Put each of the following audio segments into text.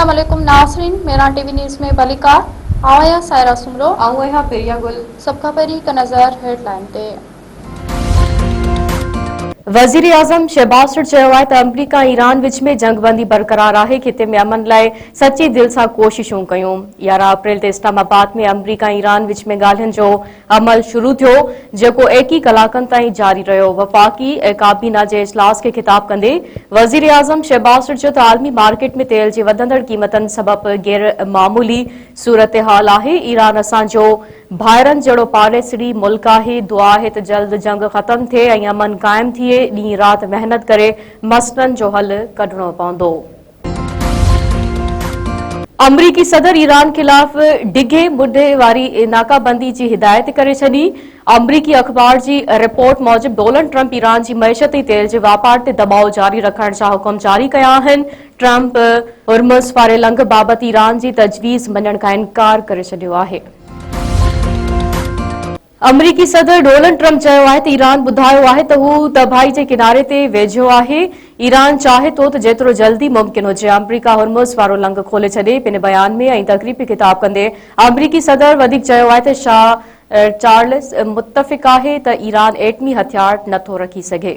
अस्सलाम वालेकुम नाज़रीन, मेरा टीवी न्यूज़ में बलिकार आवाया सायरा सुमरो आऊं पेरिया गुल सबका परी का नज़र हेडलाइन ते वज़ीर आज़म शहबाज शरीफ़ चयो आहे त अमरीका ईरान विच में जंगबंदी बरक़रार आहे। खिते में अमन लाइ सची दिल सां कोशिशूं कयूं। 11 अप्रैल ते इस्लामाबाद में अमरीका ईरान विच में ॻाल्हियुनि जो अमल शुरू थियो, जेको 21 कलाकनि ताईं जारी रहियो। वफ़ाक़ी काबीना जे इजलास खे ख़िताब कंदे वज़ीर आज़म शहबाज शरीफ़ चयो त आलमी मार्केट में तेल जी वधंदड़ क़ीमतनि सबबि गैर मामूली सूरत-हाल आहे। ईरान असांजो भाइरनि जहिड़ो पाड़ेसरी मुल्क आहे। दुआ आहे त जल्द जंग ख़त्म थिए ऐं अमन क़ाइम थिए। ॾींहुं राति महिनत करे मसइलनि जो हल कढणो पवंदो। अमरीकी सदर ईरान ख़िलाफ़ डिघे मुदे वारी नाकाबंदी जी हिदायत करे छॾी। अमरीकी अख़बार जी रिपोर्ट मूजिबि डोनाल्ड ट्रंप ईरान जी मईशत ऐं तेल जे वापार ते दबाउ जारी रखण जा हुकुम जारी कया आहिनि। ट्रंप हुर्मुज़ वारे लंघ बाबति ईरान जी तजवीज़ मञण खां इनकार करे छॾियो आहे। अमरीकी सदर डोनाल्ड ट्रंप चयो आहे त ईरान ॿुधायो आहे त हू तबाही जे किनारे ते वेझो आहे। ईरान चाहे थो त जेतिरो जल्दी मुमकिन हुजे अमरीका हुर्मुज़ वारो लंघ खोले छॾे। पिन बयान में ऐं तक़रीबी ख़िताब कंदे अमरीकी सदर वधीक चयो आहे त शाह चार्ल्स मुतफ़िक़ आहे त ईरान एटमी हथियार नथो रखी सघे।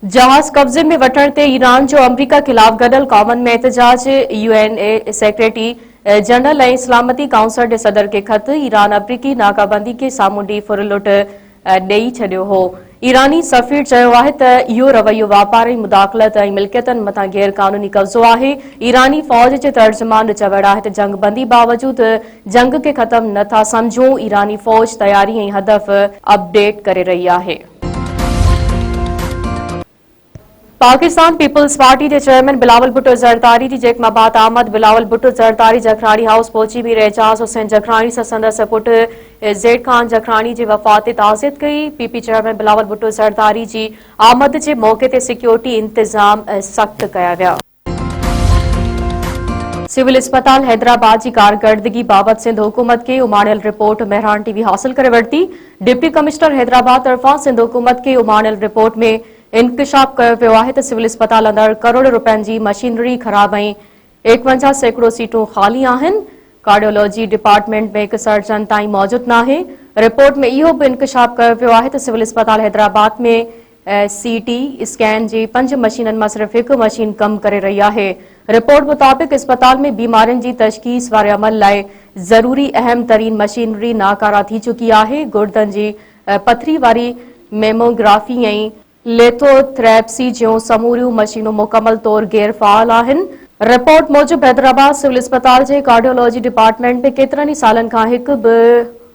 जहाज़ कब्ज़े में वठण ते ईरान जो अमरीका ख़िलाफ़ गॾियल क़ौमुनि में एहतजाज। UN सेक्रेटरी जनरल ऐं सलामती काउंसिल जे सदर खे ख़त। ईरान अमरीकी नाकाबंदी खे सामूंडी फुरलुट ॾेई छॾियो हो। ईरानी सफ़ीर चयो आहे त इहो रवैयो वापारी मुदाख़लत ऐं मिल्कियतनि मथां गैर क़ानूनी कब्ज़ो आहे। ईरानी फ़ौज जे तर्जुमान चवण आहे त जंगबंदी बावजूदि जंग खे ख़त्म नथा समझूं। ईरानी फ़ौज तयारी ऐं हदफ़ अपडेट करे रही आहे। पाकिस्तान पीपल्स पार्टी के चेयरमैन बिलावल भुट्टो ज़रदारी की जेकमाबाद आमद। बिलावल भुट्टो ज़रदारी जखरानी हाउस पहुची मीर एजाज हुसैन जखरानी सां संदसि पुट ज़ैद खान जखरानी जी वफ़ात ते ताज़ियत कई। पीपी चेयरमैन बिलावल भुट्टो ज़रदारी जी आमद जे मौके ते सिक्योरिटी इंतजाम सख्त कया विया। सिविल अस्पताल हैदराबाद की कारकर्दगी बाबत सिंध हुकूमत के उमाणियल रिपोर्ट मेहरान टीवी हासिल करे वरिती। डिप्टी कमिश्नर हैदराबाद तरफां सिंध हुकूमत के उमाणियल रिपोर्ट में इंकशाफ कयो वियो आहे त सिविल अस्पताल अंदर करोड़ रुपयनि जी मशीनरी ख़राब ऐं 51 सैकड़ो सीटूं ख़ाली आहिनि। कार्डियोलॉजी डिपार्टमेंट में हिकु सर्जन ताईं मौजूद नाहे। रिपोर्ट में इहो बि इंकशाफ कयो वियो आहे त सिविल अस्पताल हैदराबाद में CT स्कैन जी 5 मशीननि मां सिर्फ़ हिकु मशीन कमु करे रही आहे। रिपोर्ट मुताबिक़ अस्पताल में बीमारियुनि जी तशख़ीस वारे अमल लाइ ज़रूरी अहम तरीन मशीनरी नाकारा थी चुकी आहे। गुर्दनि जी पथरी वारी मेमोग्राफी ऐं लेथोथेरेपी जूं समूरियूं मशीनूं मुकमल तौर गैर फ़ाल आहिनि। रिपोर्ट मूजिबि हैदराबाद सिविल अस्पताल जे कार्डियोलॉजी डिपार्टमेंट में केतिरनि ई सालनि खां हिकु बि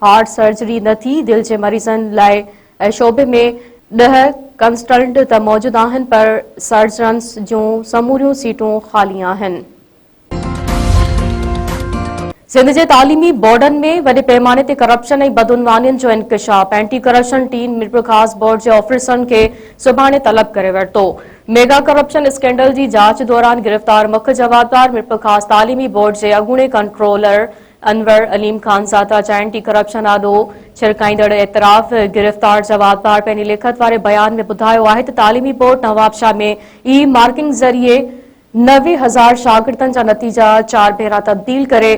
हार्ट सर्जरी न थी। दिल जे मरीज़नि लाइ शोबे में 10 कंसल्टेंट त मौजूद आहिनि पर सर्जन्स जूं समूरियूं सीटूं ख़ाली आहिनि। सिंध जे तालीमी बोर्डन में वॾे पैमाने ते करप्शन ऐं बदउनवानियुनि जो इंकशाफ। एंटी करप्शन टीम मिरपुर ख़ासि बोर्ड जे ऑफिसरनि खे सुभाणे तलब करे वरितो। मेगा करप्शन स्कैंडल जी जांच दौरान गिरफ़्तार मुख्य जवाबदार मिरपुर ख़ासि तालीमी बोर्ड जे अॻूणे कंट्रोलर अनवर अलीम खानज़ादा जा एंटी करप्शन आॾो छिड़काईंदड़ एतराफ़। गिरफ़्तार जवाबदार पंहिंजी लिखत वारे बयान में ॿुधायो आहे त तालीमी बोर्ड नवाबशाह में ई मार्किंग ज़रिए 90,000 शागिर्दनि जा नतीजा 4 भेरा तब्दील करे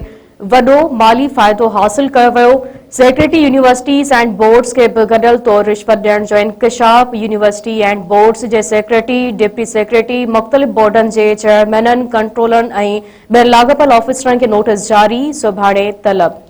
वॾो माली फ़ाइदो हासिल कयो वियो। सेक्रेटरी यूनिवर्सिटीज़ एंड बोर्ड्स खे बि गॾियल तौर रिश्वत ॾियण जो इंकशाफ। यूनिवर्सिटी एंड बोर्ड्स जे सेक्रेटरी डिप्टी सेक्रेटरी मुख़्तलिफ़ बोर्डनि जे चेयरमैननि कंट्रोलरनि ऐं ॿियनि लाॻापियल ऑफिसरनि खे नोटिस जारी। सुभाणे तलब।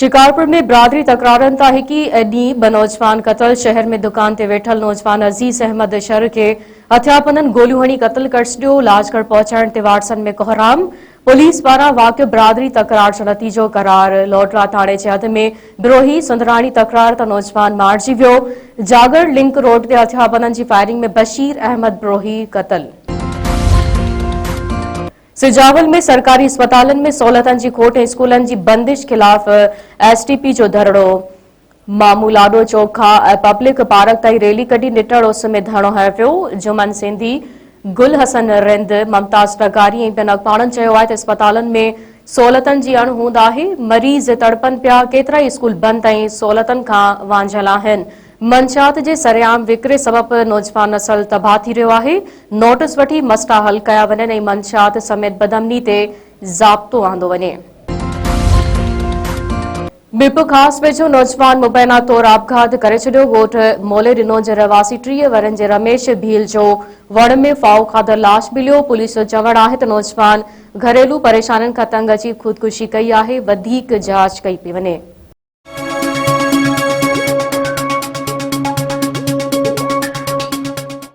शिकारपुर में बिरादरी तकरारनि तां हिकु ॾींहुं 2 नौजवान क़तल। शहर में दुकान ते वेठल नौजवान अज़ीज़ अहमद शर खे हथियापननि गोलियूं हणी क़तल करे छॾियो। लाजगढ़ पहुचण ते वारसनि में कोहराम। पुलिस पारां वाक़ियो बिरादरी तकरार जो नतीजो करार। लोटरा थाणे जे हद में बिरोही सुंदराणी तकरार त नौजवान मारिजी वियो। जागर लिंक रोड ते हथियापननि जी फायरिंग में बशीर अहमद बिरोही क़तल। सिजावल में सरकारी अस्पतालनि में सहूलियतनि जी खोट ऐं स्कूलनि जी बंदिश ख़िलाफ़ STP जो धरणो। मामूलाडो चौक खां पब्लिक पार्क ताईं रैली कढी निटड़ उस में धरणो हयो वियो। जुमन सिंधी, गुल हसन रिंद, ममताज टगारी ऐं ॿियनि अॻवाननि चयो आहे त अस्पतालनि में सहूलियतनि जी अणहूंद आहे। मरीज़ तड़पनि पिया। केतिरा ई स्कूल बंदि ऐं सहूलियतनि खां वांझल आहिनि। मंशात जे सरेआम विकिरे सबब नौजवान नसल तबाह थी रहियो आहे। नोटिस वठी मसइला हल कया वञनि ऐं मंशात समेत बदअमनी ते ज़ाब्तो आंदो वञे। बिप ख़ास वेझो नौजवान मुबैना तौर आपघात करे छॾियो। ॻोठ मोले ॾिनो जे रवासी 30 वरनि जे रमेश भील जो वण में फाओ खाधल लाश मिलियो। पुलिस जो चवणु आहे त नौजवान घरेलू परेशानियुनि खां तंग अची ख़ुदकुशी कई आहे। वधीक जांच कई पई वञे।